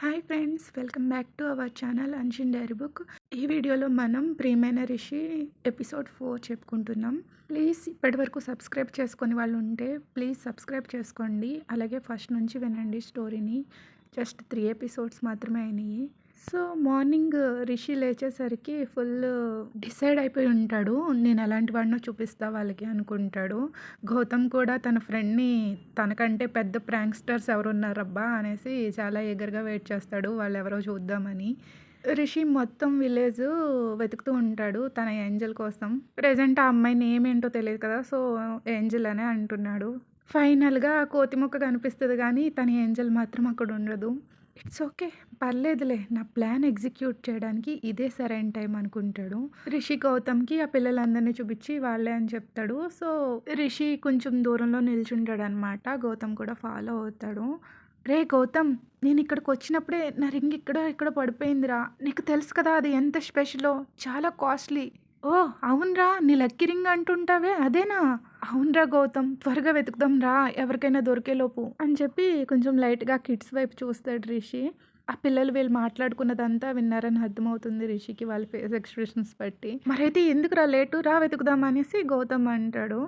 Hi friends, welcome back to our channel Anshin diary book. ఈ వీడియోలో మనం ప్రియమైన రిషి ఎపిసోడ్ 4 చెప్పుకుంటున్నాం. ప్లీజ్ ఇప్పటివరకు సబ్స్క్రైబ్ చేసుకొని వాళ్ళు ఉంటే ప్లీజ్ సబ్స్క్రైబ్ చేసుకోండి. అలాగే ఫస్ట్ నుంచి వినండి స్టోరీని. జస్ట్ 3 ఎపిసోడ్స్ మాత్రమే అయినాయి. సో మార్నింగ్ రిషి లేచేసరికి ఫుల్ డిసైడ్ అయిపోయి ఉంటాడు. నేను ఎలాంటి వాడినో చూపిస్తా వాళ్ళకి అనుకుంటాడు. గౌతమ్ కూడా తన ఫ్రెండ్ని తనకంటే పెద్ద ప్రాంక్స్టర్స్ ఎవరున్నారబ్బా అనేసి చాలా ఎగర్గా వెయిట్ చేస్తాడు వాళ్ళు ఎవరో చూద్దామని. రిషి మొత్తం విలేజ్ వెతుకుతూ ఉంటాడు తన ఏంజల్ కోసం. ప్రెజెంట్ ఆ అమ్మాయి నేమ్ ఏంటో తెలియదు కదా, సో ఏంజల్ అనే అంటున్నాడు. ఫైనల్గా కోతి మొక్క కనిపిస్తుంది కానీ తన ఏంజల్ మాత్రం అక్కడ ఉండదు. ఇట్స్ ఓకే, పర్లేదులే, నా ప్లాన్ ఎగ్జిక్యూట్ చేయడానికి ఇదే సరైన టైం అనుకుంటాడు. రిషి గౌతమ్కి ఆ పిల్లలందరినీ చూపించి వాళ్ళే అని చెప్తాడు. సో రిషి కొంచెం దూరంలో నిల్చుంటాడు అనమాట. గౌతమ్ కూడా ఫాలో అవుతాడు. రే గౌతమ్, నేను ఇక్కడికి వచ్చినప్పుడే నా రింగ్ ఇక్కడ పడిపోయిందిరా. నీకు తెలుసు కదా అది ఎంత స్పెషలో, చాలా కాస్ట్లీ. ఓ అవునరా, నీ లక్కీ రింగ్ అంటుంటావే అదేనా? అవునరా గౌతమ్, త్వరగా వెతుకుదాం రా ఎవరికైనా దొరికేలోపు అని చెప్పి కొంచెం లైట్గా కిడ్స్ వైపు చూస్తాడు రిషి. ఆ పిల్లలు వీళ్ళు మాట్లాడుకున్నదంతా విన్నారని అర్థమవుతుంది రిషికి వాళ్ళ ఫేస్ ఎక్స్ప్రెషన్స్ బట్టి. మరైతే ఎందుకురా లేటు, రా వెతుకుదాం అనేసి గౌతమ్ అంటాడు.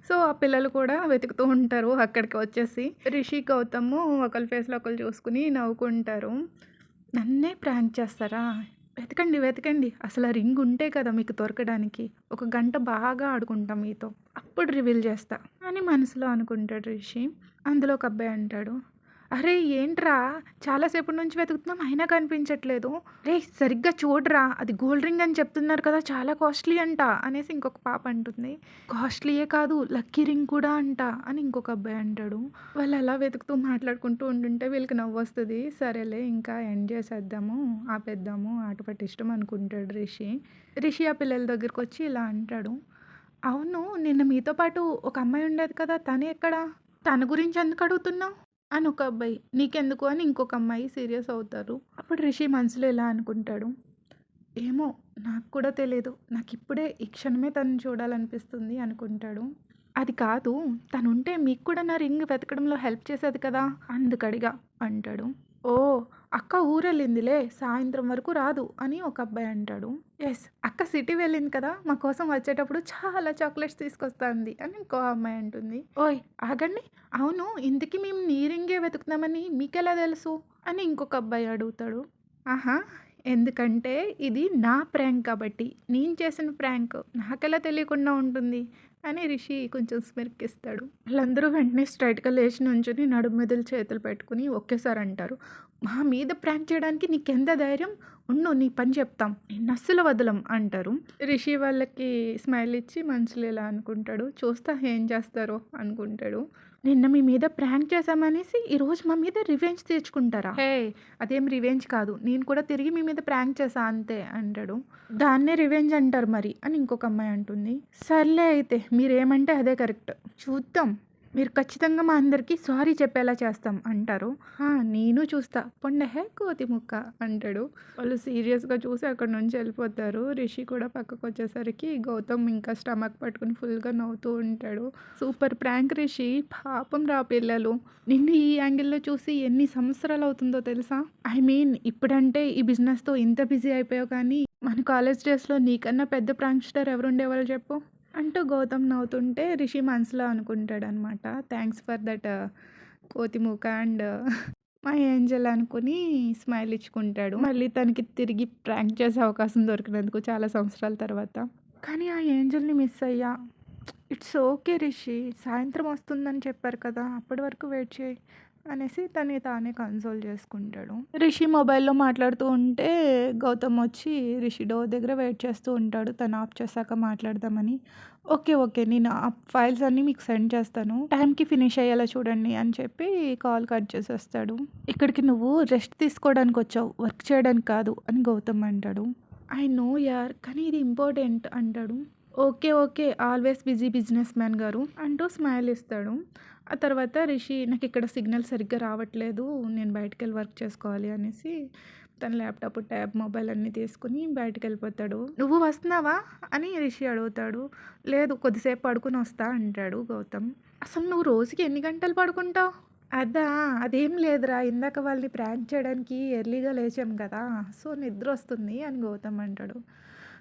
సో ఆ పిల్లలు కూడా వెతుకుతూ ఉంటారు అక్కడికి వచ్చేసి. రిషి గౌతమ్ ఒకరి ఫేస్లో ఒకరు చూసుకుని నవ్వుకుంటారు. నన్నే ప్రాంక్ చేస్తారా, వెతకండి వెతకండి, అసలు ఆ రింగ్ ఉంటే కదా మీకు దొరకడానికి. ఒక గంట బాగా ఆడుకుంటాం మీతో, అప్పుడు రివీల్ చేస్తా అని మనసులో అనుకుంటాడు రిషి. అందులో ఒక అబ్బాయి అంటాడు, అరే ఏంట్రా చాలాసేపటి నుంచి వెతుకుతున్నాం అయినా కనిపించట్లేదు. రే సరిగ్గా చూడరా, అది గోల్డ్ రింగ్ అని చెప్తున్నారు కదా, చాలా కాస్ట్లీ అంట అనేసి ఇంకొక పాప అంటుంది. కాస్ట్లీయే కాదు లక్కీ రింగ్ కూడా అంట అని ఇంకొక అబ్బాయి అంటాడు. వాళ్ళు అలా వెతుకుతూ మాట్లాడుకుంటూ ఉంటుంటే వీళ్ళకి నవ్వు వస్తుంది. సరేలే ఇంకా ఎండ్ చేసేద్దాము, ఆపేద్దాము, ఆట పట్టిష్టం అనుకుంటాడు రిషి. రిషి ఆ పిల్లల దగ్గరికి వచ్చి ఇలా అంటాడు, అవును నిన్న మీతో పాటు ఒక అమ్మాయి ఉండేది కదా, తనే ఎక్కడా? తన గురించి ఎందుకు అడుగుతున్నావు అని ఒక అబ్బాయి. నీకెందుకు అని ఇంకొక అమ్మాయి సీరియస్ అవుతారు. అప్పుడు రిషి మనసులో ఇలా అనుకుంటాడు, ఏమో నాకు కూడా తెలియదు, నాకు ఇప్పుడే ఈ క్షణమే తనని చూడాలనిపిస్తుంది అనుకుంటాడు. అది కాదు, తనుంటే మీకు కూడా నా రింగ్ వెతకడంలో హెల్ప్ చేసేది కదా అందుకడిగా అంటాడు. ఓ అక్క ఊరెళ్ళిందిలే, సాయంత్రం వరకు రాదు అని ఒక అబ్బాయి అంటాడు. ఎస్, అక్క సిటీ వెళ్ళింది కదా, మా కోసం వచ్చేటప్పుడు చాలా చాక్లెట్స్ తీసుకొస్తుంది అని ఇంకో అమ్మాయి అంటుంది. ఓయ్ ఆగండి, అవును ఇంతకీ మేము నీ రింగే వెతుకుతామని మీకెలా తెలుసు అని ఇంకొక అబ్బాయి అడుగుతాడు. ఆహా, ఎందుకంటే ఇది నా ప్రాంక్ కాబట్టి, నేను చేసిన ప్రాంక్ నాకెలా తెలియకుండా ఉంటుంది అని రిషి కొంచెం స్మిర్కిస్తాడు. వాళ్ళందరూ వెంటనే స్ట్రైట్గా లేచి నుంచుని నడుము మీదలు చేతులు పెట్టుకుని ఒకేసారి అంటారు, మా మీద ప్రాంక్ చేయడానికి నీకెంత ధైర్యం, ఉన్ను నీ పని చెప్తాం, నిన్ను అస్సలు వదలం అంటారు. రిషి వాళ్ళకి స్మైల్ ఇచ్చి మనసులో ఇలా అనుకుంటాడు, చూస్తా ఏం చేస్తారో అనుకుంటాడు. నిన్న మీ మీద ప్రాంక్ చేశామనేసి ఈరోజు మా మీద రివెంజ్ తీర్చుకుంటారా? హే, అదేం రివెంజ్ కాదు, నేను కూడా తిరిగి మీ మీద ప్రాంక్ చేశా అంతే అంటాడు. దాన్నే రివెంజ్ అంటారు మరి అని ఇంకొక అమ్మాయి అంటుంది. సర్లే అయితే మీరేమంటే అదే కరెక్ట్, చూద్దాం, మీరు ఖచ్చితంగా మా అందరికీ సారీ చెప్పేలా చేస్తాం అంటారు. నేను చూస్తా, పొండహే కోతి ముక్క అంటాడు. వాళ్ళు సీరియస్గా చూసి అక్కడ నుంచి వెళ్ళిపోతారు. రిషి కూడా పక్కకు వచ్చేసరికి గౌతమ్ ఇంకా స్టమక్ పట్టుకుని ఫుల్గా నవ్వుతూ ఉంటాడు. సూపర్ ప్రాంక్ రిషి, పాపం రా పిల్లలు. నిన్ను ఈ యాంగిల్లో చూసి ఎన్ని సంవత్సరాలు అవుతుందో తెలుసా? ఐ మీన్ ఇప్పుడంటే ఈ బిజినెస్తో ఇంత బిజీ అయిపోయావు, కానీ మన కాలేజ్ డేస్లో నీకన్నా పెద్ద ప్రాంక్స్టర్ ఎవరు ఉండేవాళ్ళు చెప్పు అంటూ గౌతమ్ నవ్వుతుంటే రిషి మనసులో అనుకుంటాడనమాట, థ్యాంక్స్ ఫర్ దట్ కోతిమూక అండ్ మా ఏంజల్ అనుకుని స్మైల్ ఇచ్చుకుంటాడు. మళ్ళీ తనకి తిరిగి ప్రాంక్ చేసే అవకాశం దొరికినందుకు చాలా సంవత్సరాల తర్వాత. కానీ ఆ ఏంజల్ని మిస్ అయ్యా. ఇట్స్ ఓకే రిషి, సాయంత్రం వస్తుందని చెప్పారు కదా, అప్పటి వరకు వెయిట్ చేయి అనేసి తను తానే కన్సోల్ చేసుకుంటాడు. రిషి మొబైల్లో మాట్లాడుతూ ఉంటే గౌతమ్ వచ్చి రిషి డోర్ దగ్గర వెయిట్ చేస్తూ ఉంటాడు, తను ఆఫ్ చేశాక మాట్లాడదామని. ఓకే ఓకే, నేను ఆ ఫైల్స్ అన్నీ మీకు సెండ్ చేస్తాను, టైంకి ఫినిష్ అయ్యేలా చూడండి అని చెప్పి కాల్ కట్ చేసేస్తాడు. ఇక్కడికి నువ్వు రెస్ట్ తీసుకోవడానికి వచ్చావు, వర్క్ చేయడానికి కాదు అని గౌతమ్ అంటాడు. ఐ నో యార్, కానీ ఇది ఇంపార్టెంట్ అంటాడు. Okay okay, always busy business man గారు అంటూ స్మైల్ ఇస్తాడు. ఆ తర్వాత రిషి, నాకు ఇక్కడ సిగ్నల్ సరిగ్గా రావట్లేదు, నేను బయటకు వెళ్ళి వర్క్ చేసుకోవాలి అనేసి తన ల్యాప్టాప్ ట్యాబ్ మొబైల్ అన్నీ తీసుకుని బయటకు వెళ్ళిపోతాడు. నువ్వు వస్తున్నావా అని రిషి అడుగుతాడు. లేదు, కొద్దిసేపు పడుకుని వస్తా అంటాడు గౌతమ్. అసలు నువ్వు రోజుకి ఎన్ని గంటలు పడుకుంటావు అదా! అదేం లేదురా. ఇందాక వాళ్ళని ప్రాంక్ చేయడానికి ఎర్లీగా లేచాం కదా! సో, నిద్రొస్తుంది అని గౌతమ్ అంటాడు.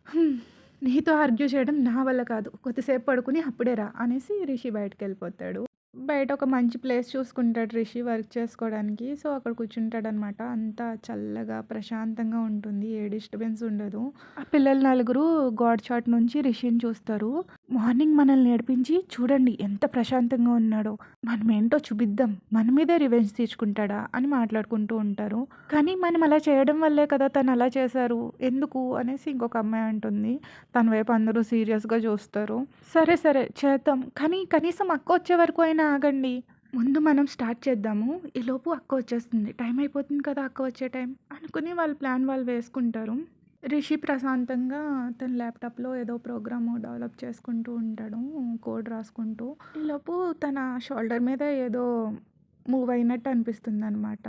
హ్మ్. నీతో ఆర్గ్యూ చేయడం నా వల్ల కాదు. కొద్దిసేపు పడుకొని అప్పుడే రా అనేసి రిషి బయటికెళ్ళిపోతాడు. బయట ఒక మంచి ప్లేస్ చూసుకుంటాడు రిషి వర్క్ చేసుకోవడానికి. సో, అక్కడ కూర్చుంటాడనమాట. అంతా చల్లగా, ప్రశాంతంగా ఉంటుంది. ఏ డిస్టర్బెన్స్ ఉండదు. ఆ పిల్లలు నలుగురు గాడ్ చాట్ నుంచి రిషిని చూస్తారు. మార్నింగ్ మనల్ని ఏడిపించి చూడండి ఎంత ప్రశాంతంగా ఉన్నాడో. మనమేంటో చూపిద్దాం. మన మీదే రివెంజ్ తీర్చుకుంటాడా అని మాట్లాడుకుంటూ ఉంటారు. కానీ మనం అలా చేయడం వల్లే కదా తను అలా చేశారు. ఎందుకు అనేసి ఇంకొక అమ్మాయి అంటుంది. తన వైపు అందరూ సీరియస్‌గా చూస్తారు. సరే, సరే చేద్దాం. కానీ కనీసం అక్కొచ్చే వరకు అయినా ఆగండి. ముందు మనం స్టార్ట్ చేద్దాము. ఈలోపు అక్క వచ్చేస్తుంది. టైం అయిపోతుంది కదా! అక్క వచ్చే టైం అనుకుని వాళ్ళ ప్లాన్ వాళ్ళు వేసుకుంటారు. రిషి ప్రశాంతంగా తన ల్యాప్‌టాప్‌లో ఏదో ప్రోగ్రామ్ డెవలప్ చేసుకుంటూ ఉంటాడు. కోడ్ రాసుకుంటూ. ఈలోపు తన షోల్డర్ మీద ఏదో మూవ్ అయినట్టు అనిపిస్తుందనమాట.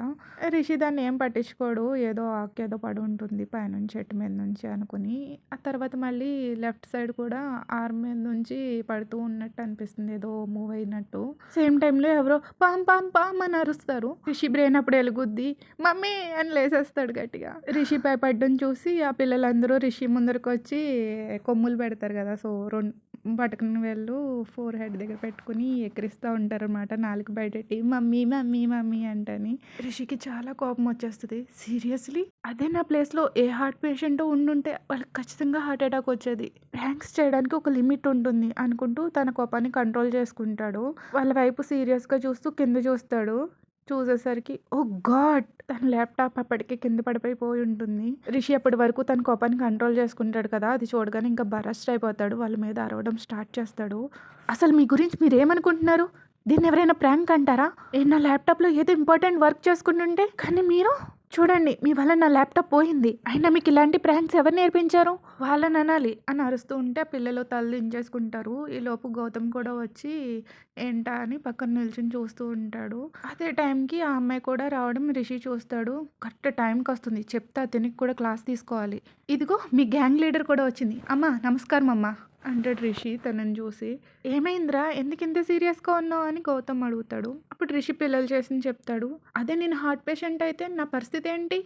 రిషి దాన్ని ఏం పట్టించుకోడు. ఏదో ఆకేదో పడుంటుంది పైనుంచి చెట్టు మీద నుంచి అనుకుని. ఆ తర్వాత మళ్ళీ లెఫ్ట్ సైడ్ కూడా ఆర్మ్ మీద నుంచి పడుతూ ఉన్నట్టు అనిపిస్తుంది. ఏదో మూవ్ అయినట్టు. సేమ్ టైంలో ఎవరో పామ్ పామ్ పామ్ అని అరుస్తారు. రిషి బ్రెయిన్ అప్పుడు ఎలుగుద్ది. మమ్మీ అని లేసేస్తాడు గట్టిగా. రిషి భయపడ్డం చూసి ఆ పిల్లలందరూ రిషి ముందరకొచ్చి కొమ్ములు పెడతారు కదా! సో, బటకన వేళ్ళు ఫోర్ హెడ్ దగ్గర పెట్టుకుని ఎక్కిరిస్తూ ఉంటారనమాట. నాలుక బయటెట్టి మమ్మీ మమ్మీ మమ్మీ అంటని. రిషికి చాలా కోపం వచ్చేస్తుంది. సీరియస్లీ అదే నా ప్లేస్లో ఏ హార్ట్ పేషెంట్ ఉండుంటే వాళ్ళకి ఖచ్చితంగా హార్ట్ అటాక్ వచ్చేది. ప్రాంక్స్ చేయడానికి ఒక లిమిట్ ఉంటుంది అనుకుంటూ తన కోపాన్ని కంట్రోల్ చేసుకుంటాడు. వాళ్ళ వైపు సీరియస్గా చూస్తూ కింద చూస్తాడు. చూసేసరికి ఓహ్ గాడ్! తన ల్యాప్‌టాప్ అప్పటికే కింద పడిపోయి ఉంటుంది. రిషి అప్పటి వరకు తన కోపాన్ని కంట్రోల్ చేసుకుంటాడు కదా! అది చూడగానే ఇంకా బరస్ట్ అయిపోతాడు. వాళ్ళ మీద అరవడం స్టార్ట్ చేస్తాడు. అసలు మీ గురించి మీరేమనుకుంటున్నారు? దీన్ని ఎవరైనా ప్రాంక్ అంటారా? నేను నా ల్యాప్‌టాప్‌లో ఏదో ఇంపార్టెంట్ వర్క్ చేసుకుంటుంటే కానీ మీరు చూడండి మీ వల్ల నా ల్యాప్‌టాప్ పోయింది. అయినా మీకు ఇలాంటి ప్రాంక్స్ ఎవరు నేర్పించారు? వాళ్ళని అనాలి అని అరుస్తూ ఉంటే పిల్లలు తల దించేసుకుంటారు. ఈలోపు గౌతమ్ కూడా వచ్చి ఏంటా అని పక్కన నిల్చొని చూస్తూ ఉంటాడు. అదే టైంకి ఆ అమ్మాయి కూడా రావడం రిషి చూస్తాడు. కరెక్ట్ టైంకి వస్తుంది. చెప్తా తినికి కూడా క్లాస్ తీసుకోవాలి. ఇదిగో మీ గ్యాంగ్ లీడర్ కూడా వచ్చింది. అమ్మా నమస్కారం అమ్మా అంటాడు రిషి తనని చూసి. ఏమైందిరా ఎందుకు ఇంత సీరియస్గా ఉన్నావు అని గౌతమ్ అడుగుతాడు. అప్పుడు రిషి పిల్లలు చేసింది చెప్తాడు. అదే నేను హార్ట్ పేషెంట్ అయితే నా పరిస్థితి ఏంటి?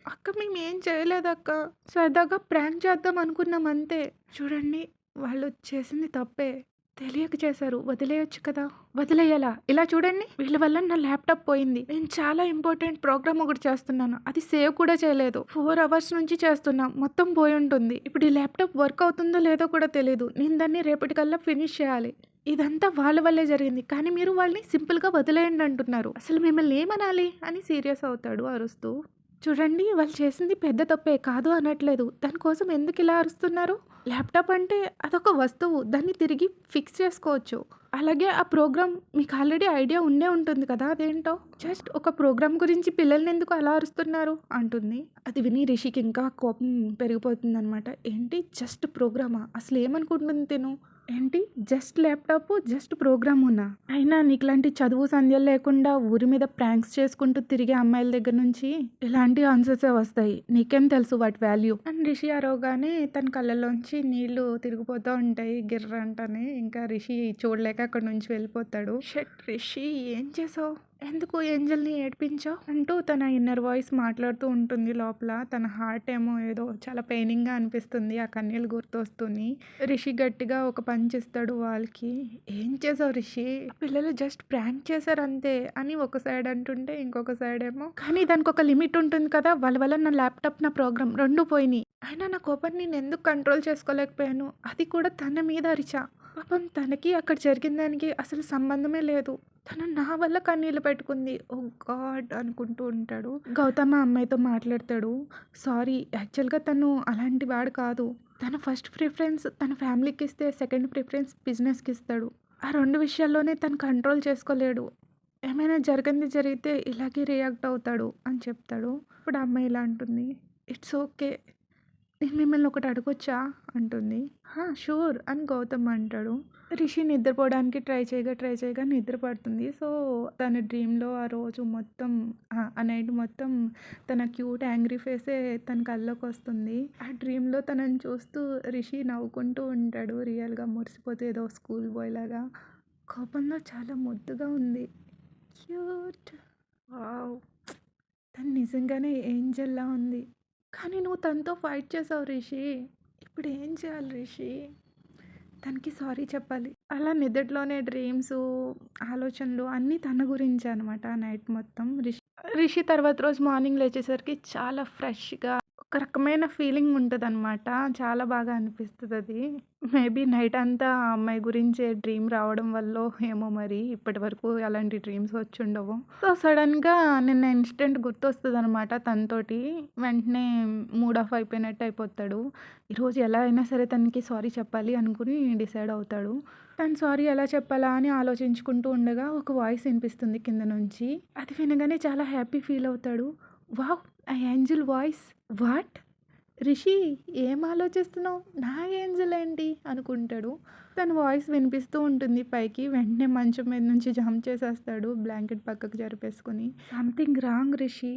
అక్క మేమేం చేయలేదక్క. సరదాగా ప్రాంక్ చేద్దాం అనుకున్నాం అంతే. చూడండి వాళ్ళు చేసింది తప్పే. తెలియక చేశారు. వదిలేయొచ్చు కదా! వదిలేయాలా? ఇలా చూడండి వీళ్ళ వల్ల నా ల్యాప్‌టాప్ పోయింది. నేను చాలా ఇంపార్టెంట్ ప్రోగ్రామ్ ఒకటి చేస్తున్నాను. అది సేవ్ కూడా చేయలేదు. 4 అవర్స్ నుంచి చేస్తున్నా. మొత్తం పోయుంటుంది. ఇప్పుడు ఈ ల్యాప్‌టాప్ వర్క్ అవుతుందో లేదో కూడా తెలీదు. నేను దాన్ని రేపటికల్లా ఫినిష్ చేయాలి. ఇదంతా వాళ్ళ వల్లే జరిగింది. కానీ మీరు వాళ్ళని సింపుల్‌గా వదిలేయండి అంటున్నారు. అసలు మిమ్మల్ని ఏమనాలి? అని సీరియస్ అవుతాడు అరుస్తూ. చూడండి వాళ్ళు చేసింది పెద్ద తప్పే కాదు అనట్లేదు. దానికోసం ఎందుకు ఇలా అరుస్తున్నారు? ల్యాప్‌టాప్ అంటే అదొక వస్తువు. దాన్ని తిరిగి ఫిక్స్ చేసుకోవచ్చు. అలాగే ఆ ప్రోగ్రామ్ మీకు ఆల్రెడీ ఐడియా ఉండే ఉంటుంది కదా! అదేంటో? జస్ట్ ఒక ప్రోగ్రామ్ గురించి పిల్లల్ని ఎందుకు అలా అరుస్తున్నారు? అంటుంది. అది విని రిషికి ఇంకా కోపం పెరిగిపోతుందనమాట. ఏంటి జస్ట్ ప్రోగ్రామా? అసలు ఏమనుకుంటుంది తిను? ఏంటి జస్ట్ ల్యాప్‌టాప్, జస్ట్ ప్రోగ్రామునా? అయినా నీకులాంటి చదువు సంధ్యలు లేకుండా ఊరి మీద ప్రాంక్స్ చేసుకుంటూ తిరిగే అమ్మాయిల దగ్గర నుంచి ఇలాంటి ఆన్సర్సే వస్తాయి. నీకేం తెలుసు వాటి వాల్యూ? అని రిషి అరవగానే తన కళ్ళల్లోంచి నీళ్లు తిరిగిపోతూ ఉంటాయి గిర్రంటని. ఇంకా రిషి చూడలేక అక్కడి నుంచి వెళ్ళిపోతాడు. షిట్ రిషి ఏం చేసావు? ఎందుకు ఏంజెల్‌ని ఏడిపించావు? అంటూ తన ఇన్నర్ వాయిస్ మాట్లాడుతూ ఉంటుంది లోపల. తన హార్ట్ ఏమో ఏదో చాలా పెయినింగ్‌గా అనిపిస్తుంది. ఆ కన్నీళ్ళు గుర్తొస్తూని. రిషి గట్టిగా ఒక పంచ్ ఇస్తాడు వాల్‌కి. ఏం చేసావు రిషి? పిల్లలు జస్ట్ ప్రాంక్ చేశారు అంతే అని ఒక సైడ్ అంటుంటే ఇంకొక సైడ్ ఏమో కానీ దానికి ఒక లిమిట్ ఉంటుంది కదా! వాళ్ళ వల్ల నా ల్యాప్‌టాప్, నా ప్రోగ్రామ్ 2 పోయినాయి. అయినా నా కోపాన్ని నేను ఎందుకు కంట్రోల్ చేసుకోలేకపోయాను. అది కూడా తన మీద అరిచా. పాపం తనకి అక్కడ జరిగిన దానికి అసలు సంబంధమే లేదు. తను నా వల్ల కన్నీళ్ళు పెట్టుకుంది. ఓహ్ గాడ్! అనుకుంటూ ఉంటాడు. గౌతమ్ ఆ అమ్మాయితో మాట్లాడతాడు. సారీ యాక్చువల్‌గా తను అలాంటి వాడు కాదు. తన ఫస్ట్ ప్రిఫరెన్స్ తన ఫ్యామిలీకి ఇస్తే సెకండ్ ప్రిఫరెన్స్ బిజినెస్‌కి ఇస్తాడు. ఆ 2 విషయాల్లోనే తను కంట్రోల్ చేసుకోలేడు. ఏమైనా జరిగింది జరిగితే ఇలాగే రియాక్ట్ అవుతాడు అని చెప్తాడు. ఇప్పుడు ఆ అమ్మాయి ఇలా అంటుంది. It's okay. నేను మిమ్మల్ని ఒకటి అడగొచ్చా? అంటుంది. హా! షూర్ అని గౌతమ్ అంటాడు. రిషి నిద్రపోవడానికి ట్రై చేయగా నిద్ర పడుతుంది. సో, తన డ్రీమ్‌లో ఆ రోజు మొత్తం ఆ నైట్ మొత్తం తన క్యూట్ యాంగ్రీ ఫేసే తన కల్లోకొస్తుంది. ఆ డ్రీమ్‌లో తనని చూస్తూ రిషి నవ్వుకుంటూ ఉంటాడు. రియల్‌గా మురిసిపోతూ ఏదో స్కూల్ బాయ్ లాగా. కోపంలో చాలా ముద్దుగా ఉంది. క్యూట్. వావ్! తను నిజంగానే ఏంజెల్‌లా ఉంది. కానీ నువ్వు తనతో ఫైట్ చేసావు రిషి. ఇప్పుడు ఏం చేయాలి రిషి? తనకి సారీ చెప్పాలి. అలా నిద్దట్లోనే డ్రీమ్సు, ఆలోచనలు అన్నీ తన గురించే అనమాట ఆ నైట్ మొత్తం. రిషి తర్వాత రోజు మార్నింగ్ లేచేసరికి చాలా ఫ్రెష్‌గా ఒక రకమైన ఫీలింగ్ ఉంటదనమాట. చాలా బాగా అనిపిస్తదది. మేబీ నైట్ అంతా ఆ అమ్మాయి గురించే డ్రీమ్ రావడం వల్లో ఏమో మరి ఇప్పటివరకు అలాంటి డ్రీమ్స్ వచ్చుండవు. సో, సడెన్‌గా నిన్న ఇన్సిడెంట్ గుర్తొస్తదనమాట తనతోటి. వెంటనే మూడ్ ఆఫ్ అయిపోయినట్టు అయిపోతాడు. ఈరోజు ఎలా అయినా సరే తనకి సారీ చెప్పాలి అనుకుని డిసైడ్ అవుతాడు. తను సారీ ఎలా చెప్పాలా అని ఆలోచించుకుంటూ ఉండగా ఒక వాయిస్ వినిపిస్తుంది కింద నుంచి. అది వినగానే చాలా హ్యాపీ ఫీల్ అవుతాడు. వావ్! ఆ ఏంజెల్ వాయిస్. వాట్? రిషి ఏం ఆలోచిస్తున్నావు? నా ఏంజెల్ ఏంటి? అనుకుంటాడు. తన వాయిస్ వినిపిస్తూ ఉంటుంది పైకి. వెంటనే మంచం మీద నుంచి జంప్ చేసేస్తాడు బ్లాంకెట్ పక్కకు జరిపేసుకొని. Something wrong Rishi.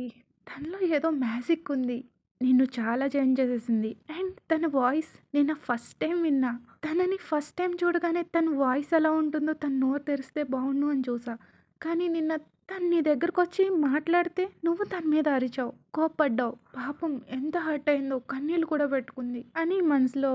తనలో ఏదో మ్యాజిక్ ఉంది. నిన్ను చాలా చేంజ్ చేసేసింది. అండ్ తన వాయిస్ నేను ఫస్ట్ టైం విన్నా. తనని ఫస్ట్ టైం చూడగానే తన వాయిస్ ఎలా ఉంటుందో తను నోరు తెరిస్తే బావుండు అని చూసా. కానీ నిన్న తను నీ దగ్గరకొచ్చి మాట్లాడితే నువ్వు తన మీద అరిచావు. కోప్పడ్డావు. పాపం ఎంత హర్ట్ అయిందో కన్నీళ్ళు కూడా పెట్టుకుంది అని మనసులో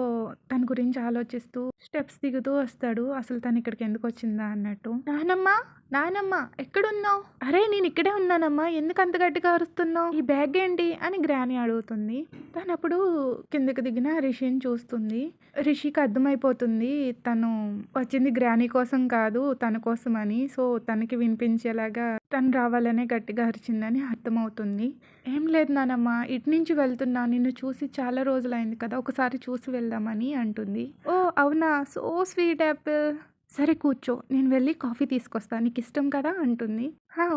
తన గురించి ఆలోచిస్తూ స్టెప్స్ దిగుతూ వస్తాడు. అసలు తను ఇక్కడికి ఎందుకు వచ్చిందా అన్నట్టు. నానమ్మ నానమ్మ ఎక్కడున్నావు? అరే నేను ఇక్కడే ఉన్నానమ్మా, ఎందుకు అంత గట్టిగా అరుస్తున్నావు? ఈ బ్యాగ్ ఏంటి అని గ్రాని అడుగుతుంది. తను అప్పుడు కిందకి దిగిన రిషిని చూస్తుంది. రిషికి అర్థమైపోతుంది తను వచ్చింది గ్రాని కోసం కాదు తన కోసం అని. సో తనకి వినిపించేలాగా తను రావాలనే గట్టిగా అరిచిందని అర్థమవుతుంది. ఏం లేదు నానమ్మ, ఇటు నుంచి వెళ్తున్నా, నిన్ను చూసి చాలా రోజులైంది కదా, ఒకసారి చూసి వెళ్దామని అంటుంది. ఓ అవునా, సో స్వీట్ యాపిల్. సరే కూర్చో, నేను వెళ్ళి కాఫీ తీసుకొస్తా, నీకు ఇష్టం కదా అంటుంది.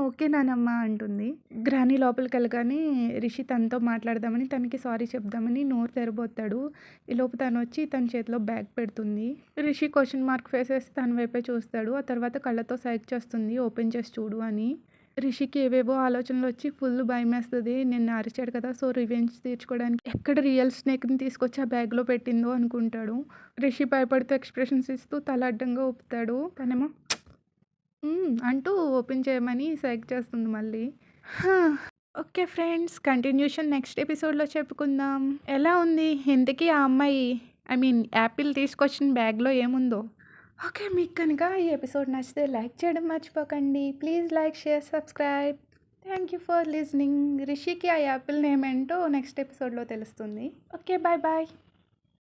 ఓకే నానమ్మ అంటుంది. గ్రాని లోపలికి వెళ్ళగానే రిషి తనతో మాట్లాడదామని తనకి సారీ చెప్దామని నోరు తెరబోతాడు. ఈలోపు తను వచ్చి తన చేతిలో బ్యాగ్ పెడుతుంది. రిషి క్వశ్చన్ మార్క్ ఫేస్ వేసి తన వైపే చూస్తాడు. ఆ తర్వాత కళ్ళతో సైక్ చేస్తుంది ఓపెన్ చేసి చూడు అని. రిషికి ఏవేవో ఆలోచనలు వచ్చి ఫుల్ భయమేస్తుంది. నిన్ను అరిచాడు కదా, సో రివెంజ్ తీర్చుకోవడానికి ఎక్కడ రియల్ స్నేక్ని తీసుకొచ్చి ఆ బ్యాగ్లో పెట్టిందో అనుకుంటాడు. రిషి భయపడుతూ ఎక్స్ప్రెషన్స్ ఇస్తూ తల అడ్డంగా ఊపుతాడు. తనేమో అంటూ ఓపెన్ చేయమని సైక్ చేస్తుంది మళ్ళీ. ఓకే ఫ్రెండ్స్, కంటిన్యూషన్ నెక్స్ట్ ఎపిసోడ్లో చెప్పుకుందాం. ఎలా ఉంది ఇంతకీ ఆ అమ్మాయి, ఐ మీన్ యాపిల్ తీసుకొచ్చిన బ్యాగ్లో ఏముందో. ఓకే, మీకు కనుక ఈ ఎపిసోడ్ నచ్చితే లైక్ చేయడం మర్చిపోకండి. Please like, share, subscribe. Thank you for listening. రిషికి ఆ యాపిల్ నేమ్ ఏంటో నెక్స్ట్ ఎపిసోడ్లో తెలుస్తుంది. Okay, bye bye.